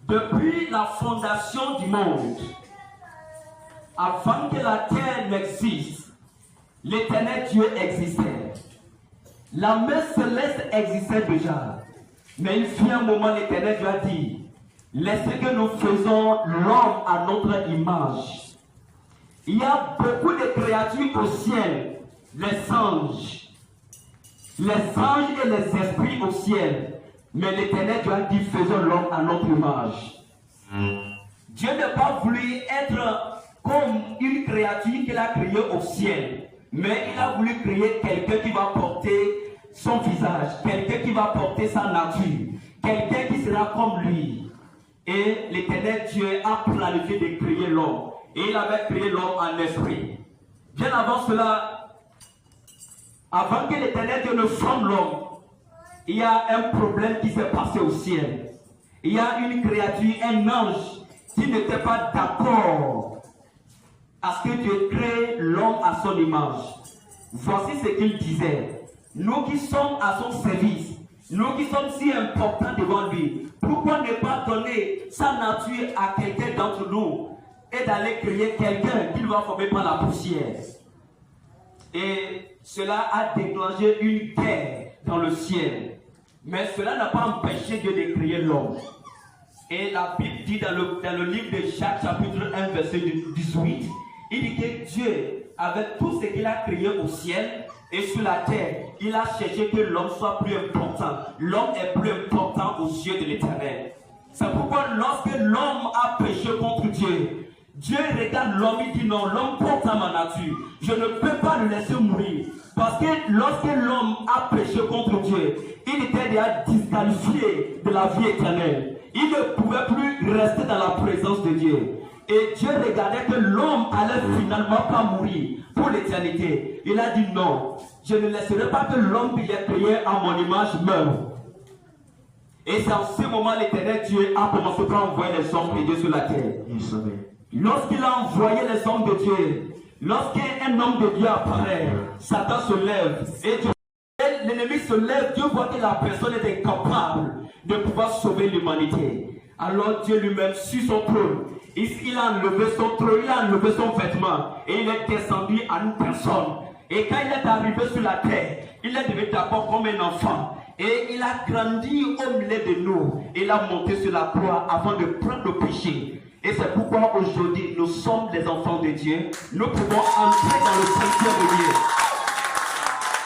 Depuis la fondation du monde, avant que la terre n'existe, l'Éternel Dieu existait. La main céleste existait déjà. Mais il fit un moment, l'Éternel Dieu a dit, laissez que nous faisons l'homme à notre image. Il y a beaucoup de créatures au ciel, les anges et les esprits au ciel. Mais l'Éternel Dieu a dit, faisons l'homme à notre image. Dieu n'a pas voulu être comme une créature qu'il a créée au ciel. Mais il a voulu créer quelqu'un qui va porter son visage, quelqu'un qui va porter sa nature, quelqu'un qui sera comme lui. Et l'Éternel Dieu a planifié de créer l'homme. Et il avait créé l'homme en esprit. Bien avant cela, avant que l'Éternel Dieu ne forme l'homme, il y a un problème qui s'est passé au ciel. Il y a une créature, un ange, qui n'était pas d'accord à ce que Dieu crée l'homme à son image. Voici ce qu'il disait. Nous qui sommes à son service, nous qui sommes si importants devant lui, pourquoi ne pas donner sa nature à quelqu'un d'entre nous et d'aller créer quelqu'un qui va former par la poussière? Et cela a déclenché une guerre dans le ciel. Mais cela n'a pas empêché Dieu de créer l'homme. Et la Bible dit dans le livre de Jacques chapitre 1 verset 18, il dit que Dieu, avec tout ce qu'il a créé au ciel et sur la terre, il a cherché que l'homme soit plus important. L'homme est plus important aux yeux de l'Éternel. C'est pourquoi lorsque l'homme a péché contre Dieu, Dieu regarde l'homme et dit non, l'homme porte à ma nature. Je ne peux pas le laisser mourir. Parce que lorsque l'homme a péché contre Dieu, il était déjà disqualifié de la vie éternelle. Il ne pouvait plus rester dans la présence de Dieu. Et Dieu regardait que l'homme allait finalement pas mourir pour l'éternité. Il a dit non, je ne laisserai pas que l'homme qui est créé à mon image meure. Et c'est en ce moment l'Éternel Dieu a commencé par envoyer les hommes de Dieu sur la terre. Lorsqu'il a envoyé les hommes de Dieu, lorsqu'un homme de Dieu apparaît, Satan se lève et l'ennemi se lève. Dieu voit que la personne est incapable de pouvoir sauver l'humanité. Alors Dieu lui-même sur son trône, il a enlevé son trône, il a enlevé son vêtement et il est descendu à une personne. Et quand il est arrivé sur la terre, il est devenu d'abord comme un enfant. Et il a grandi au milieu de nous. Il a monté sur la croix avant de prendre le péché. Et c'est pourquoi aujourd'hui nous sommes des enfants de Dieu. Nous pouvons entrer dans le sanctuaire de Dieu.